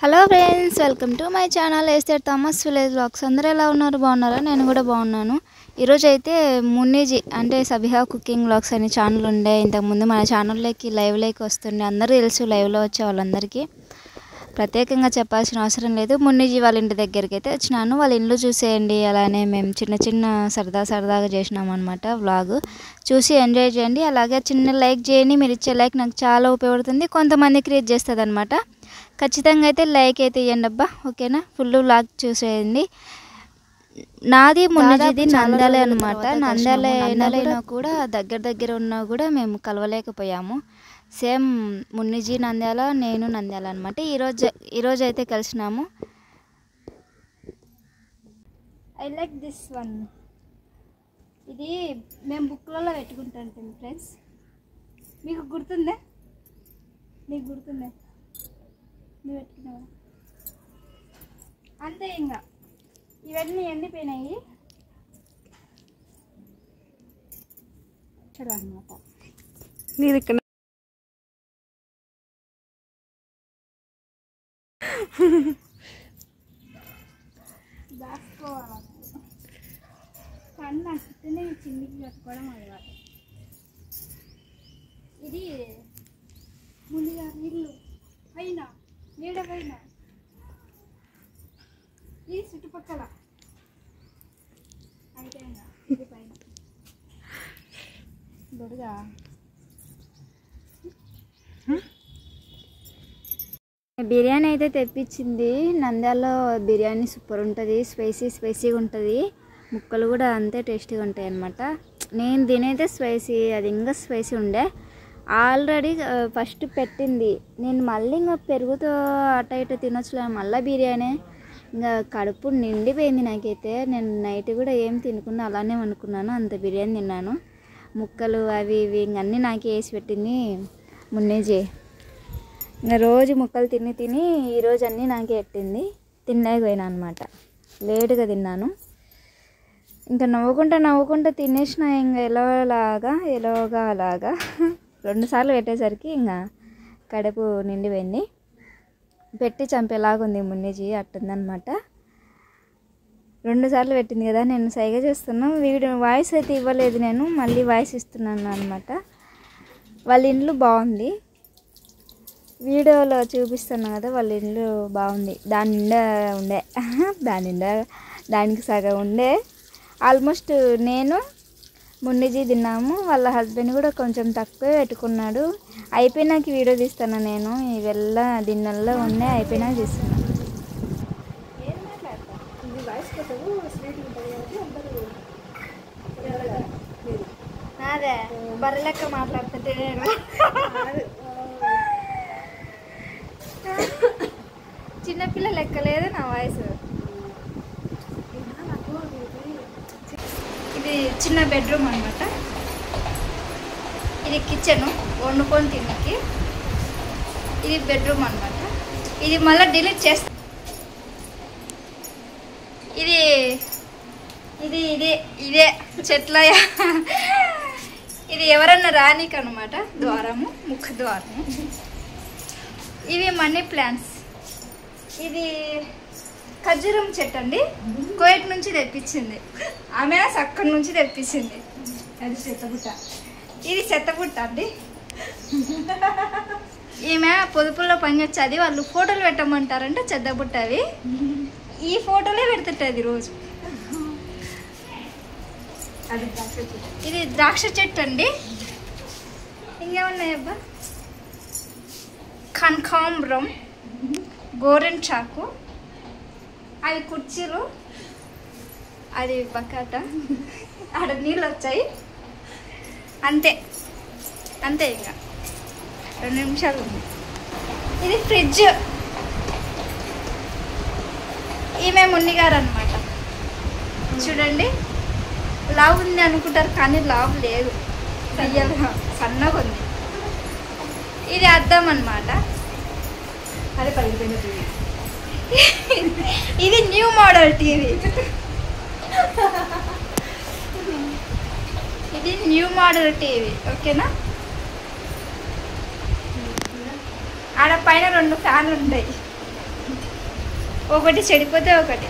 Hello friends, welcome to my channel Esther Thomas village vlogs. అందరూ ఎలా ఉన్నారు? బాగున్నారా? నేను కూడా బాగున్నాను. ఈరోజు అయితే మున్నిజీ అంటే సబిహా కుకింగ్ వ్లాగ్స్ అనే ఛానల్ ఉండే. ఇంతకుముందు మన ఛానల్లోకి లైవ్లోకి వస్తుండే, అందరూ తెలుసు లైవ్లో వచ్చే వాళ్ళందరికీ. ప్రత్యేకంగా చెప్పాల్సిన అవసరం లేదు. మున్నిజీ వాళ్ళ ఇంటి దగ్గరికి అయితే వచ్చినాను. వాళ్ళ ఇల్లు చూసేయండి. అలానే మేము చిన్న చిన్న సరదాగా చేసినాము అనమాట. వ్లాగ్ చూసి ఎంజాయ్ చేయండి. అలాగే చిన్న లైక్ చేయండి. మీరు ఇచ్చే లైక్ నాకు చాలా ఉపయోగపడుతుంది, కొంతమంది క్రియేట్ చేస్తుంది అనమాట. ఖచ్చితంగా అయితే లైక్ అయితే ఇవ్వండి అబ్బా, ఓకేనా? ఫుల్ వ్లాగ్ చూసేయండి. నాది మున్నిజీది నంద్యాల అనమాట. నంద్యాల కూడా దగ్గర ఉన్నా కూడా మేము కలవలేకపోయాము. సేమ్ మున్నిజీ నంద్యాల, నేను నంద్యాల అనమాట. ఈరోజు అయితే కలిసినాము. I like this one. ఇది మేము బుక్లలో పెట్టుకుంటాం ఫ్రెండ్స్. మీకు గుర్తుందా? నీకు గుర్తుందా? నువ్వు పెట్టుకున్నావా? అంతే. ఇంకా ఇవన్నీ ఎండిపోయినాయి అనమాట. నీది ఇక్కడ దాచుకోవాలి. కానీ నాకు ఇట్లనే చిన్నికి కట్టుకోవడం అలవాటు. ఇది ముందుగా ఇల్లు పైన నీడ పైన, ఇది చుట్టుపక్కల అయితే ఇది పైన దొరగా. బిర్యానీ అయితే తెప్పించింది. నంద్యాలలో బిర్యానీ సూపర్ ఉంటుంది, స్పైసీగా ఉంటుంది. ముక్కలు కూడా అంతే టేస్టీగా ఉంటాయి అన్నమాట. నేను తినేదే స్పైసీ, అది ఇంకా స్పైసీ ఉండే. ఆల్రెడీ ఫస్ట్ పెట్టింది. నేను మళ్ళీ ఇంకా పెరుగుతో అట ఇట తినొచ్చులే, మళ్ళీ బిర్యానీ. ఇంకా కడుపు నిండిపోయింది నాకైతే. నేను నైట్ కూడా ఏం తినకుండా అలానే అనుకున్నాను, అంత బిర్యానీ తిన్నాను. ముక్కలు అవి ఇవి ఇంకన్నీ నాకే వేసి పెట్టింది మున్నిజీ. ఇంకా రోజు ముక్కలు తిని ఈరోజు అన్నీ నాకే పెట్టింది. తినలేకపోయినా అనమాట, లేటుగా తిన్నాను. ఇంకా నవ్వుకుంటా తినేసిన. ఇంకా ఎలాగా అలాగా 2 సార్లు పెట్టేసరికి ఇంకా కడుపు నిండిపోయింది. పెట్టి చంపేలాగుంది మున్నిజీ, అట్టుందనమాట. 2 సార్లు పెట్టింది కదా, నేను సైగ చేస్తున్నాను. వాయిస్ అయితే ఇవ్వలేదు, నేను మళ్ళీ వాయిస్ ఇస్తున్నాను అనమాట. వాళ్ళ ఇల్లు బాగుంది, వీడియోలో చూపిస్తున్నా కదా. వాళ్ళ ఇల్లు బాగుంది. దానికి సగం ఉండే. ఆల్మోస్ట్ నేను మున్నిజీ తిన్నాము. వాళ్ళ హస్బెండ్ కూడా కొంచెం తక్కువే పెట్టుకున్నాడు. అయిపోయినాక వీడియో తీస్తాను నేను. ఇవెల్లా దీనివల్ల ఉన్నాయి, అయిపోయినాక తీస్తున్నాను. అదే బర్రెలెక్క మాట్లాడుతుంటే నేను చిన్నపిల్ల లెక్క లేదు నా వాయిస్. ఇది చిన్న బెడ్రూమ్ అనమాట. ఇది కిచెన్, వండుకొని తినకి. ఇది బెడ్రూమ్ అనమాట. ఇది మళ్ళీ డిలీట్ చేస్తా. ఇదే చెట్లయ. ఇది ఎవరన్నా రానికి అనమాట, ద్వారము, ముఖ ద్వారము. ఇవి మనీ ప్లాంట్స్. ఇది ఖర్జూరం చెట్టు అండి, కోయట్ నుంచి తెప్పించింది ఆమె, అక్కడి నుంచి తెప్పించింది. అది చెత్తబుట్ట. ఇది చెత్తబుట్ట అండి. ఈమె పొదుపుల్లో పనిచేసేది. వాళ్ళు ఫోటోలు పెట్టమంటారంటే చెత్తబుట్ట అవి. ఈ ఫోటోలే పెడుతుంటుంది రోజు. ఇది ద్రాక్ష చెట్టు అండి. ఇంకేమున్నాయి అబ్బా? కనకాంబరం, గోరెన్ చాకు, అది కుర్చీలు, అది బకాట, ఆడ నీళ్ళు వచ్చాయి. అంతే ఇంకా 2 నిమిషాలు ఉంది. ఇది ఫ్రిడ్జ్. ఈమె మున్నిగారు అనమాట. చూడండి, లావు ఉంది అనుకుంటారు కానీ లావు లేదు, రియల్గా సన్నగా ఉంది. ఇది అద్దం అనమాట. అది పగిలిపోయిన టీవీ. ఇది న్యూ మోడల్ టీవీ. ఇది న్యూ మోడల్ టీవీ, ఓకేనా? ఆడ పైన 2 ఫ్యాన్లు ఉంటాయి. ఒకటి చెడిపోతే ఒకటి